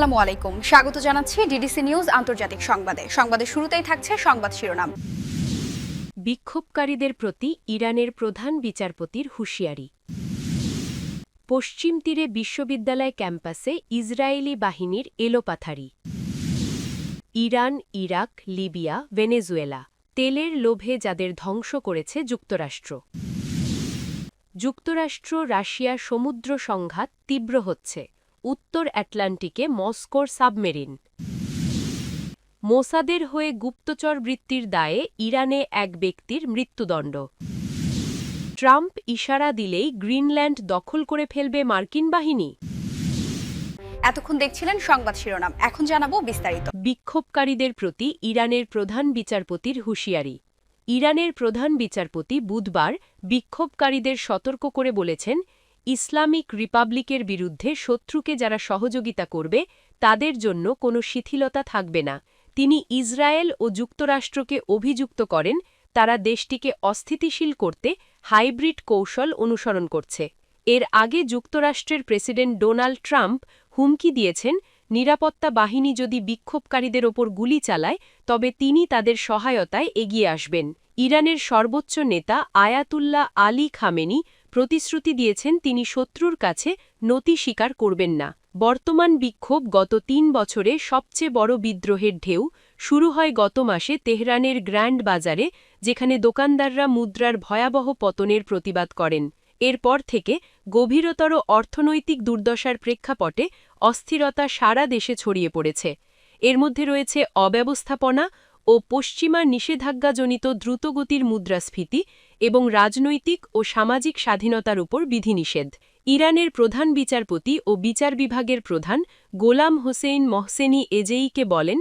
আসসালামু আলাইকুম, স্বাগত জানাচ্ছি ডিডিসি নিউজ আন্তর্জাতিক সংবাদে। সংবাদের শুরুতেই থাকছে সংবাদ শিরোনাম। বিক্ষোভকারীদের প্রতি ইরানের প্রধান বিচারপতির হুঁশিয়ারি। পশ্চিম তীরে বিশ্ববিদ্যালয় ক্যাম্পাসে ইসরায়েলি বাহিনীর এলোপাথারি। ইরান, ইরাক, লিবিয়া, ভেনেজুয়েলা, তেলের লোভে যাদের ধ্বংস করেছে যুক্তরাষ্ট্র। যুক্তরাষ্ট্র রাশিয়া সমুদ্র সংঘাত তীব্র হচ্ছে, উত্তর আটলান্টিকে মস্কোর সাবমেরিন। মোসাদের হয়ে গুপ্তচর বৃত্তির দায়ে ইরানে এক ব্যক্তির মৃত্যুদণ্ড। ট্রাম্প ইশারা দিলেই গ্রিনল্যান্ড দখল করে ফেলবে মার্কিন বাহিনী। এতক্ষণ দেখছিলেন সংবাদ শিরোনাম, এখন জানাবো বিস্তারিত। বিক্ষোভকারীদের প্রতি ইরানের প্রধান বিচারপতির হুঁশিয়ারি। ইরানের প্রধান বিচারপতি বুধবার বিক্ষোভকারীদের সতর্ক করে বলেছেন, ইসলামিক রিপাবলিকের বিরুদ্ধে শত্রুকে যারা সহযোগিতা করবে তাদের জন্য কোনো শিথিলতা থাকবে না। তিনি ইসরায়েল ও যুক্তরাষ্ট্রকে অভিযুক্ত করেন তারা দেশটিকে অস্থিতিশীল করতে হাইব্রিড কৌশল অনুসরণ করছে। এর আগে যুক্তরাষ্ট্রের প্রেসিডেন্ট ডোনাল্ড ট্রাম্প হুমকি দিয়েছেন, নিরাপত্তা বাহিনী যদি বিক্ষোভকারীদের ওপর গুলি চালায় তবে তিনি তাদের সহায়তায় এগিয়ে আসবেন। ইরানের সর্বোচ্চ নেতা আয়াতুল্লাহ আলী খামেনি প্রতিশ্রুতি দিয়েছেন তিনি শত্রুর কাছে নতি স্বীকার করবেন না। বর্তমান বিক্ষোভ গত ৩ বছরে সবচেয়ে বড় বিদ্রোহের ঢেউ শুরু হয় গত মাসে তেহরানের গ্র্যান্ড বাজারে, যেখানে দোকানদাররা মুদ্রার ভয়াবহ পতনের প্রতিবাদ করেন। এরপর থেকে গভীরতর অর্থনৈতিক দুর্দশার প্রেক্ষাপটে অস্থিরতা সারা দেশে ছড়িয়ে পড়েছে। এর মধ্যে রয়েছে অব্যবস্থাপনা ও পশ্চিমা নিষেধাজ্ঞাজনিত দ্রুতগতির মুদ্রাস্ফীতি এবং রাজনৈতিক ও সামাজিক স্বাধীনতার উপর বিধিনিষেধ। ইরানের প্রধান বিচারপতি ও বিচার বিভাগের প্রধান গোলাম হোসেইন মহসেনি এজেইকে বলেন,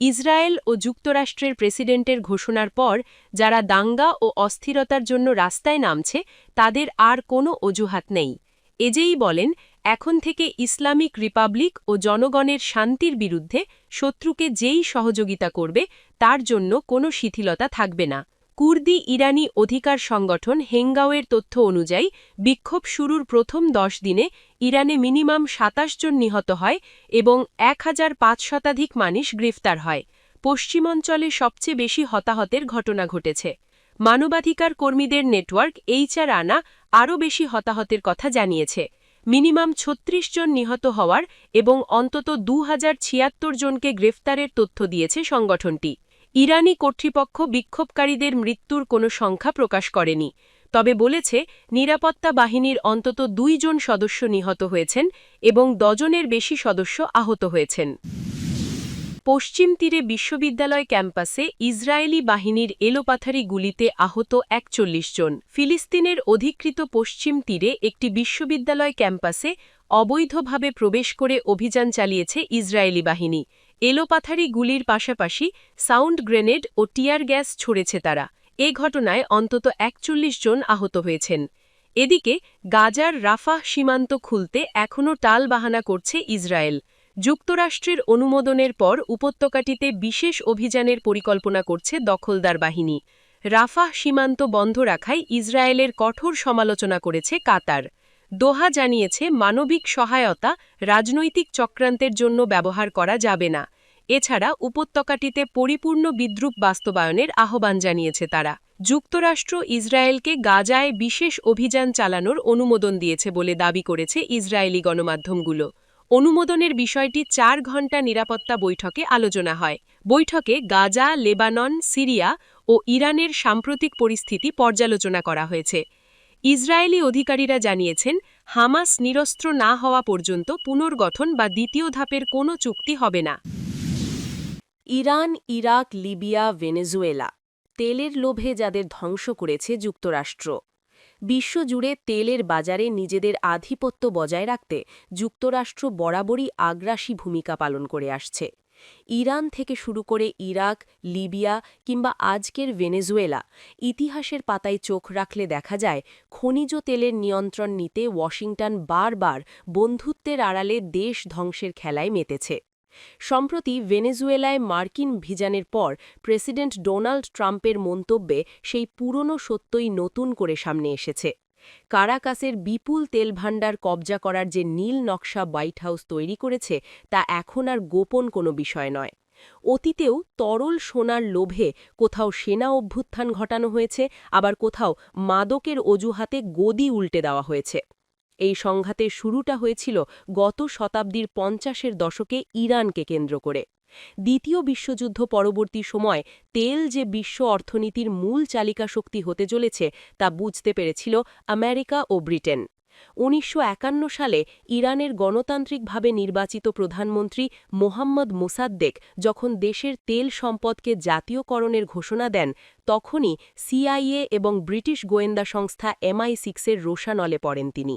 ইসরায়েল ও যুক্তরাষ্ট্রের প্রেসিডেন্টের ঘোষণার পর যারা দাঙ্গা ও অস্থিরতার জন্য রাস্তায় নামছে তাদের আর কোনো অজুহাত নেই। এজেই বলেন, এখন থেকে ইসলামিক রিপাবলিক ও জনগণের শান্তির বিরুদ্ধে শত্রুকে যেই সহযোগিতা করবে তার জন্য কোনো শিথিলতা থাকবে না। কুর্দি ইরানি অধিকার সংগঠন হেঙ্গাওয়ের তথ্য অনুযায়ী বিক্ষোভ শুরুর প্রথম ১০ দিনে ইরানে মিনিমাম ২৭ জন নিহত হয় এবং ১,৫০০ শতাধিক মানুষ গ্রেফতার হয়। পশ্চিমাঞ্চলে সবচেয়ে বেশি হতাহতের ঘটনা ঘটেছে। মানবাধিকার কর্মীদের নেটওয়ার্ক এইচআরআনা আরও বেশি হতাহতের কথা জানিয়েছে। মিনিমাম ৩৬ জন নিহত হওয়ার এবং অন্তত ২,০৭৬ জনকে গ্রেফতারের তথ্য দিয়েছে সংগঠনটি। ইরানি কর্তৃপক্ষ বিক্ষোভকারীদের মৃত্যুর কোনো সংখ্যা প্রকাশ করেনি, তবে বলেছে নিরাপত্তা বাহিনীর অন্তত ২ জন সদস্য নিহত হয়েছেন এবং ডজনের বেশি সদস্য আহত হয়েছেন। পশ্চিম তীরে বিশ্ববিদ্যালয় ক্যাম্পাসে ইসরায়েলি বাহিনীর এলোপাথারি গুলিতে আহত ৪১ জন। ফিলিস্তিনের অধিকৃত পশ্চিম তীরে একটি বিশ্ববিদ্যালয় ক্যাম্পাসে অবৈধভাবে প্রবেশ করে অভিযান চালিয়েছে ইসরায়েলি বাহিনী। এলোপাথারি গুলির পাশাপাশি সাউন্ড গ্রেনেড ও টিয়ার গ্যাস ছড়েছে তারা। এ ঘটনায় অন্তত ৪১ জন আহত হয়েছেন। এদিকে গাজার রাফাহ সীমান্ত খুলতে এখনও টালবাহানা করছে ইসরায়েল। যুক্তরাষ্ট্রের অনুমোদনের পর উপত্যকাটিতে বিশেষ অভিযানের পরিকল্পনা করছে দখলদার বাহিনী। রাফাহ সীমান্ত বন্ধ রাখায় ইসরায়েলের কঠোর সমালোচনা করেছে কাতার। দোহা জানিয়েছে মানবিক সহায়তা রাজনৈতিক চক্রান্তের জন্য ব্যবহার করা যাবে না। এছাড়া উপত্যকাটিতে পরিপূর্ণ বিদ্রূপ বাস্তবায়নের আহ্বান জানিয়েছে তারা। যুক্তরাষ্ট্র ইসরায়েলকে গাজায় বিশেষ অভিযান চালানোর অনুমোদন দিয়েছে বলে দাবি করেছে ইসরায়েলি গণমাধ্যমগুলো। অনুমোদনের বিষয়টি ৪ ঘণ্টা নিরাপত্তা বৈঠকে আলোচনা হয়। বৈঠকে গাজা, লেবানন, সিরিয়া ও ইরানের সাম্প্রতিক পরিস্থিতি পর্যালোচনা করা হয়েছে। ইসরায়েলি অধিকারীরা জানিয়েছেন, হামাস নিরস্ত্র না হওয়া পর্যন্ত পুনর্গঠন বা দ্বিতীয় ধাপের কোনো চুক্তি হবে না। ইরান, ইরাক, লিবিয়া, ভেনেজুয়েলা, তেলের লোভে যাদের ধ্বংস করেছে যুক্তরাষ্ট্র। বিশ্বজুড়ে তেলের বাজারে নিজেদের আধিপত্য বজায় রাখতে যুক্তরাষ্ট্র বরাবরই আগ্রাসী ভূমিকা পালন করে আসছে। ইরান থেকে শুরু করে ইরাক, লিবিয়া কিংবা আজকের ভেনেজুয়েলা, ইতিহাসের পাতায় চোখ রাখলে দেখা যায় খনিজ তেলের নিয়ন্ত্রণ নিতে ওয়াশিংটন বারবার বন্ধুত্বের আড়ালে দেশ ধ্বংসের খেলায় মেতেছে। সম্প্রতি ভেনেজুয়েলায় মার্কিন ভিজানের পর প্রেসিডেন্ট ডোনাল্ড ট্রাম্পের মন্তব্যে সেই পুরনো সত্যই নতুন করে সামনে এসেছে। কারাকাসের বিপুল তেল ভাণ্ডার কবজা করার যে নীল নকশা হোয়াইট হাউস তৈরি করেছে তা এখন আর গোপন কোনো বিষয় নয়। অতীতেও তরল সোনার লোভে কোথাও সেনা অভ্যুত্থান ঘটানো হয়েছে, আবার কোথাও মাদকের অজুহাতে গদি উল্টে দেওয়া হয়েছে। এই সংঘাতের শুরুটা হয়েছিল গত শতাব্দীর ৫০-এর দশকে ইরানকে কেন্দ্র করে। দ্বিতীয় বিশ্বযুদ্ধ পরবর্তী সময় তেল যে বিশ্ব অর্থনীতির মূল চালিকা শক্তি হতে চলেছে তা বুঝতে পেরেছিল আমেরিকা ও ব্রিটেন। ১৯৫১ সালে ইরানের গণতান্ত্রিকভাবে নির্বাচিত প্রধানমন্ত্রী মোহাম্মদ মোসাদ্দেক যখন দেশের তেল সম্পদকে জাতীয়করণের ঘোষণা দেন, তখনই সিআইএ এবং ব্রিটিশ গোয়েন্দা সংস্থা MI6-এর রোষানলে পড়েন তিনি।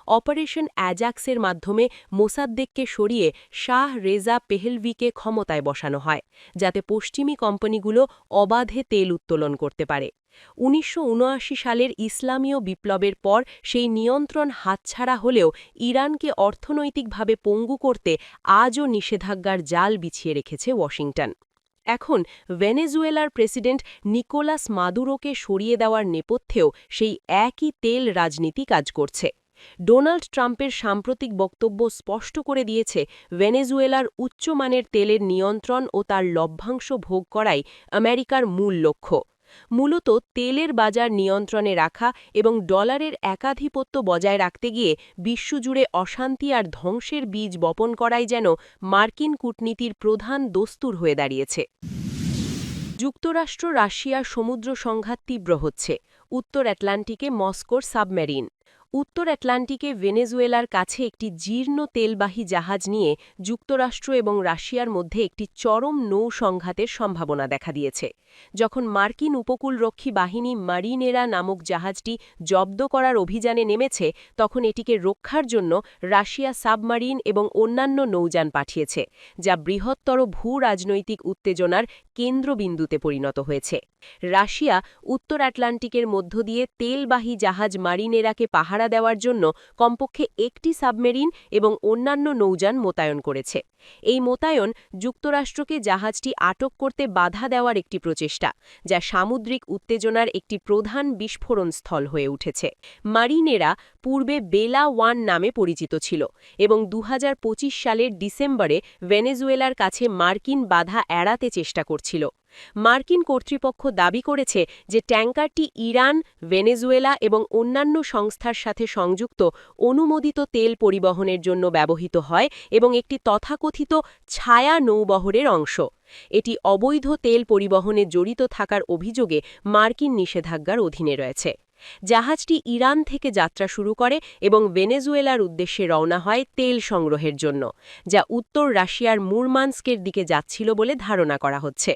অপারেশন অ্যাজাক্সের মাধ্যমে মোসাদ্দেককে সরিয়ে শাহ রেজা পেহেলভিকে ক্ষমতায় বসানো হয়, যাতে পশ্চিমী কোম্পানিগুলো অবাধে তেল উত্তোলন করতে পারে। ১৯৭৯ সালের ইসলামীয় বিপ্লবের পর সেই নিয়ন্ত্রণ হাতছাড়া হলেও ইরানকে অর্থনৈতিকভাবে পঙ্গু করতে আজও নিষেধাজ্ঞার জাল বিছিয়ে রেখেছে ওয়াশিংটন। এখন ভেনেজুয়েলার প্রেসিডেন্ট নিকোলাস মাদুরোকে সরিয়ে দেওয়ার নেপথ্যেও সেই একই তেল রাজনীতি কাজ করছে। ডোনাল্ড ট্রাম্পের সাম্প্রতিক বক্তব্য স্পষ্ট করে দিয়েছে ভেনেজুয়েলার উচ্চমানের তেলের নিয়ন্ত্রণ ও তার লভ্যাংশ ভোগ করাই আমেরিকার মূল লক্ষ্য। মূলত তেলের বাজার নিয়ন্ত্রণে রাখা এবং ডলারের একাধিপত্য বজায় রাখতে গিয়ে বিশ্বজুড়ে অশান্তি আর ধ্বংসের বীজ বপন করাই যেন মার্কিন কূটনীতির প্রধান দস্তুর হয়ে দাঁড়িয়েছে। যুক্তরাষ্ট্র রাশিয়ার সমুদ্র সংঘাত তীব্র হচ্ছে। উত্তর আটলান্টিকে মস্কোর সাবমেরিন। উত্তর আটলান্টিকে ভেনেজুয়েলার কাছে একটি জীর্ণ তেলবাহী জাহাজ নিয়ে যুক্তরাষ্ট্র এবং রাশিয়ার মধ্যে একটি চরম নৌ সংঘাতের সম্ভাবনা দেখা দিয়েছে। যখন মার্কিন উপকূলরক্ষী বাহিনী মারিনেরা নামক জাহাজটি জব্দ করার অভিযানে নেমেছে, তখন এটিকে রক্ষার জন্য রাশিয়া সাবমারিন এবং অন্যান্য নৌযান পাঠিয়েছে, যা বৃহত্তর ভূ-রাজনৈতিক উত্তেজনার কেন্দ্রবিন্দুতে পরিণত হয়েছে। রাশিয়া উত্তর আটলান্টিকের মধ্য দিয়ে তেলবাহী জাহাজ মারিনেরাকে পাহারা দেওয়ার জন্য কমপক্ষে একটি সাবমেরিন এবং অন্যান্য নৌযান মোতায়েন করেছে। এই মোতায়েন যুক্তরাষ্ট্রকে জাহাজটি আটক করতে বাধা দেওয়ার একটি প্রচেষ্টা, যা সামুদ্রিক উত্তেজনার একটি প্রধান বিস্ফোরণ স্থল হয়ে উঠেছে। মারিনেরা পূর্বে বেলা 1 নামে পরিচিত ছিল এবং ২০২৫ সালের ডিসেম্বরে ভেনেজুয়েলার কাছে মার্কিন বাধা এড়াতে চেষ্টা করছিল। মার্কিন কর্তৃপক্ষ দাবি করেছে যে ট্যাঙ্কারটি ইরান, ভেনেজুয়েলা এবং অন্যান্য সংস্থার সাথে সংযুক্ত অনুমোদিত তেল পরিবহনের জন্য ব্যবহৃত হয় এবং একটি তথাকথিত ছায়া নৌবহরের অংশ। এটি অবৈধ তেল পরিবহনে জড়িত থাকার অভিযোগে মার্কিন নিষেধাজ্ঞার অধীনে রয়েছে। জাহাজটি ইরান থেকে যাত্রা শুরু করে এবং ভেনেজুয়েলার উদ্দেশ্যে রওনা হয় তেল সংগ্রহের জন্য, যা উত্তর রাশিয়ার মুরমানস্কের দিকে যাচ্ছিল বলে ধারণা করা হচ্ছে।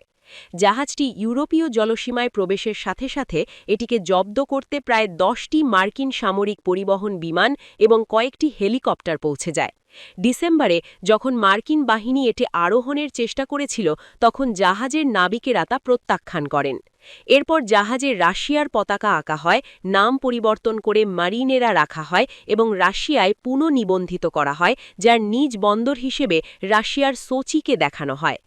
জাহাজটি ইউরোপীয় জলসীমায় প্রবেশের সাথে সাথে এটিকে জব্দ করতে প্রায় 10টি মার্কিন সামরিক পরিবহন বিমান এবং কয়েকটি হেলিকপ্টার পৌঁছে যায়। ডিসেম্বরে যখন মার্কিন বাহিনী এটি আরোহণের চেষ্টা করেছিল, তখন জাহাজের নাবিকেরা তা প্রত্যাখ্যান করেন। এরপর জাহাজে রাশিয়ার পতাকা আঁকা হয়, নাম পরিবর্তন করে মারিনেরা রাখা হয় এবং রাশিয়ায় পুনঃনিবন্ধিত করা হয়, যার নিজ বন্দর হিসেবে রাশিয়ার সোচিকে দেখানো হয়।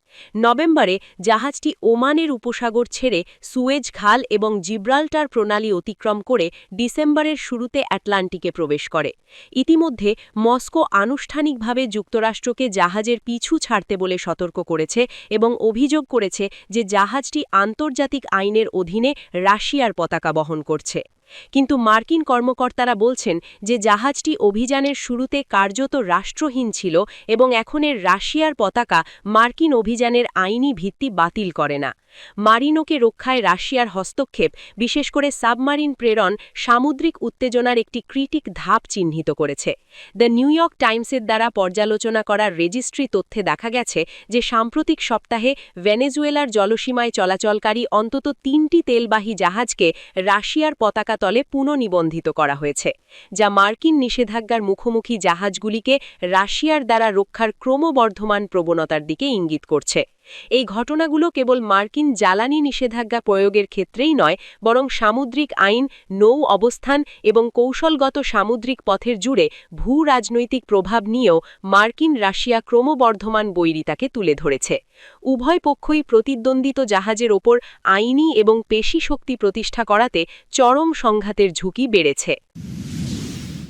নভেম্বরে জাহাজটি ওমানের উপসাগর ছেড়ে সুয়েজ খাল এবং জিব্রাল্টার প্রণালী অতিক্রম করে ডিসেম্বরের শুরুতে আটলান্টিকে প্রবেশ করে। ইতিমধ্যে মস্কো আনুষ্ঠানিকভাবে যুক্তরাষ্ট্রকে জাহাজের পিছু ছাড়তে বলে সতর্ক করেছে এবং অভিযোগ করেছে যে জাহাজটি আন্তর্জাতিক আইনের অধীনে রাশিয়ার পতাকা বহন করছে। কিন্তু মার্কিন কর্মকর্তারা বলছেন যে জাহাজটি অভিযানের শুরুতে কার্যত রাষ্ট্রহীন ছিল এবং এখনের রাশিয়ার পতাকা মার্কিন অভিযানের আইনি ভিত্তি বাতিল করে না। মারিনোকে রক্ষায় রাশিয়ার হস্তক্ষেপ, বিশেষ করে সাবমারিন প্রেরণ, সামুদ্রিক উত্তেজনার একটি ক্রিটিক ধাপ চিহ্নিত করেছে। দ্য নিউ ইয়র্ক টাইমসের দ্বারা পর্যালোচনা করা রেজিস্ট্রি তথ্যে দেখা গেছে যে সাম্প্রতিক সপ্তাহে ভেনেজুয়েলার জলসীমায় চলাচলকারী অন্তত 3টি তেলবাহী জাহাজকে রাশিয়ার পতাকা তলে পুনঃনিবন্ধিত করা হয়েছে, যা মার্কিন নিষেধাজ্ঞার মুখোমুখি জাহাজগুলিকে রাশিয়ার দ্বারা রক্ষার ক্রমবর্ধমান প্রবণতার দিকে ইঙ্গিত করছে। এই ঘটনাগুলো কেবল মার্কিন জ্বালানি নিষেধাজ্ঞা প্রয়োগের ক্ষেত্রেই নয়, বরং সামুদ্রিক আইন, নৌ অবস্থান এবং কৌশলগত সামুদ্রিক পথের জুড়ে ভূ-রাজনৈতিক প্রভাব নিয়েও মার্কিন রাশিয়া ক্রমবর্ধমান বৈরিতাকে তুলে ধরেছে। উভয় পক্ষই প্রতিদ্বন্দ্বিত জাহাজের ওপর আইনি এবং পেশি শক্তি প্রতিষ্ঠা করাতে চরম সংঘাতের ঝুঁকি বেড়েছে।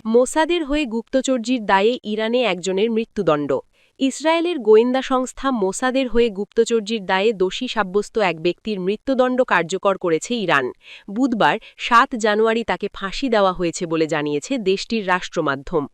মোসাদের হয়ে গুপ্তচর্যির দায়ে ইরানে একজনের মৃত্যুদণ্ড। ইসরায়েলের গোয়েন্দা সংস্থা মোসাদের হয়ে গুপ্তচর্যির দায়ে দোষী সাব্যস্ত এক ব্যক্তির মৃত্যুদণ্ড কার্যকর করেছে ইরান। বুধবার ৭ জানুয়ারি তাকে ফাঁসি দেওয়া হয়েছে বলে জানিয়েছে দেশটির রাষ্ট্রমাধ্যম।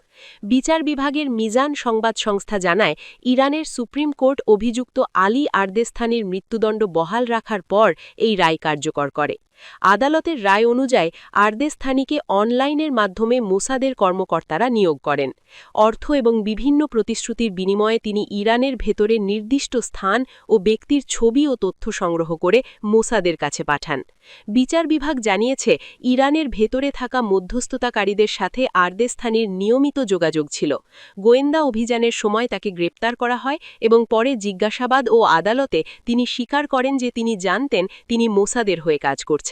বিচার বিভাগের মিজান সংবাদ সংস্থা জানায়, ইরানের সুপ্রিম কোর্ট অভিযুক্ত আলী আরদেস্তানির মৃত্যুদণ্ড বহাল রাখার পর এই রায় কার্যকর করে। আদালতের রায় অনুযায়ী আরদেস্তানিকে অনলাইনের মাধ্যমে মোসাদের কর্মকর্তারা নিয়োগ করেন। অর্থ এবং বিভিন্ন প্রতিশ্রুতির বিনিময়ে তিনি ইরানের ভেতরে নির্দিষ্ট স্থান ও ব্যক্তির ছবি ও তথ্য সংগ্রহ করে মোসাদের কাছে পাঠান। বিচার বিভাগ জানিয়েছে, ইরানের ভেতরে থাকা মধ্যস্থতাকারীদের সাথে আরদেস্তানির নিয়মিত যোগাযোগ ছিল। গোয়েন্দা অভিযানের সময় তাকে গ্রেপ্তার করা হয় এবং পরে জিজ্ঞাসাবাদ ও আদালতে তিনি স্বীকার করেন যে তিনি জানতেন তিনি মোসাদের হয়ে কাজ করছেন।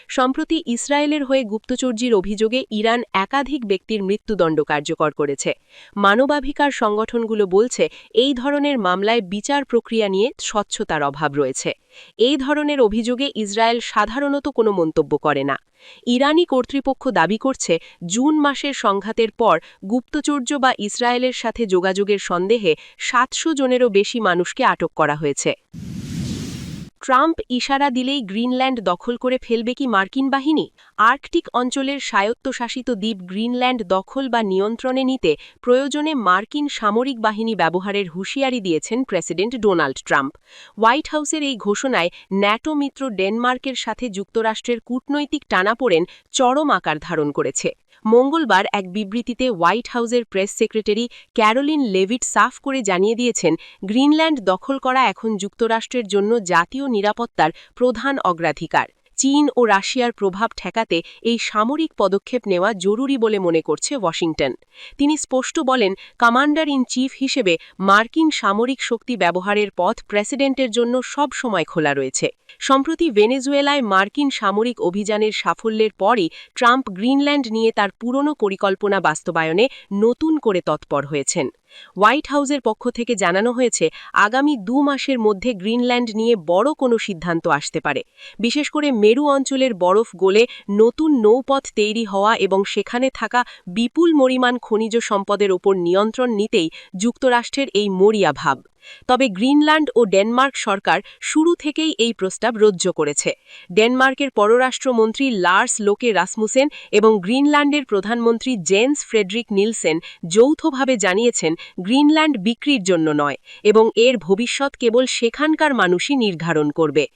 সম্প্রতি ইসরায়েলের হয়ে গুপ্তচর্যির অভিযোগে ইরান একাধিক ব্যক্তির মৃত্যুদণ্ড কার্যকর করেছে। মানবাধিকার সংগঠনগুলো বলছে, এই ধরনের মামলায় বিচার প্রক্রিয়া নিয়ে স্বচ্ছতার অভাব রয়েছে। এই ধরনের অভিযোগে ইসরায়েল সাধারণত কোনো মন্তব্য করে না। ইরানি কর্তৃপক্ষ দাবি করছে, জুন মাসের সংঘাতের পর গুপ্তচর্য বা ইসরায়েলের সাথে যোগাযোগের সন্দেহে ৭০০ জনেরও বেশি মানুষকে আটক করা হয়েছে। ট্রাম্প ইশারা দিলেই গ্রিনল্যান্ড দখল করে ফেলবে কি মার্কিন বাহিনী? আর্কটিক অঞ্চলের স্বায়ত্তশাসিত দ্বীপ গ্রিনল্যান্ড দখল বা নিয়ন্ত্রণে নিতে প্রয়োজনে মার্কিন সামরিক বাহিনী ব্যবহারের হুঁশিয়ারি দিয়েছেন প্রেসিডেন্ট ডোনাল্ড ট্রাম্প। হোয়াইট হাউসের এই ঘোষণায় ন্যাটো মিত্র ডেনমার্কের সাথে যুক্তরাষ্ট্রের কূটনৈতিক টানাপোড়েন চরম আকার ধারণ করেছে। মঙ্গলবার এক বিবৃতিতে হোয়াইট হাউসের প্রেস সেক্রেটারি ক্যারোলিন লেভিট সাফ করে জানিয়ে দিয়েছেন, গ্রিনল্যান্ড দখল করা এখন যুক্তরাষ্ট্রের জন্য জাতীয় নিরাপত্তার প্রধান অগ্রাধিকার। চীন ও রাশিয়ার প্রভাব ঠেকাতে এই সামরিক পদক্ষেপ নেওয়া জরুরি বলে মনে করছে ওয়াশিংটন। তিনি স্পষ্ট বলেন, কমান্ডার ইন চিফ হিসেবে মার্কিন সামরিক শক্তি ব্যবহারের পথ প্রেসিডেন্টের জন্য সব সময় খোলা রয়েছে। সম্প্রতি ভেনেজুয়েলায় মার্কিন সামরিক অভিযানের সাফল্যের পরই ট্রাম্প গ্রিনল্যান্ড নিয়ে তার পুরনো পরিকল্পনা বাস্তবায়নে নতুন করে তৎপর হয়েছেন। হোয়াইট হাউসের পক্ষ থেকে জানানো হয়েছে, আগামী ২ মাসের মধ্যে গ্রিনল্যান্ড নিয়ে বড় কোনো সিদ্ধান্ত আসতে পারে। বিশেষ করে মেরু অঞ্চলের বরফ গলে নতুন নৌপথ তৈরি হওয়া এবং সেখানে থাকা বিপুল পরিমাণ খনিজ সম্পদের ওপর নিয়ন্ত্রণ নিতেই যুক্তরাষ্ট্রের এই মরিয়া ভাব। তবে গ্রিনল্যান্ড ও ডেনমার্ক সরকার শুরু থেকেই এই প্রস্তাব রজ্জ করেছে। ডেনমার্কের পররাষ্ট্রমন্ত্রী লার্স লোকে রাসমুসেন এবং গ্রিনল্যান্ডের প্রধানমন্ত্রী জেন্স ফ্রেডরিক নিলসেন যৌথভাবে জানিয়েছেন, গ্রিনল্যান্ড বিক্রির জন্য নয় এবং এর ভবিষ্যৎ কেবল সেখানকার মানুষই নির্ধারণ করবে।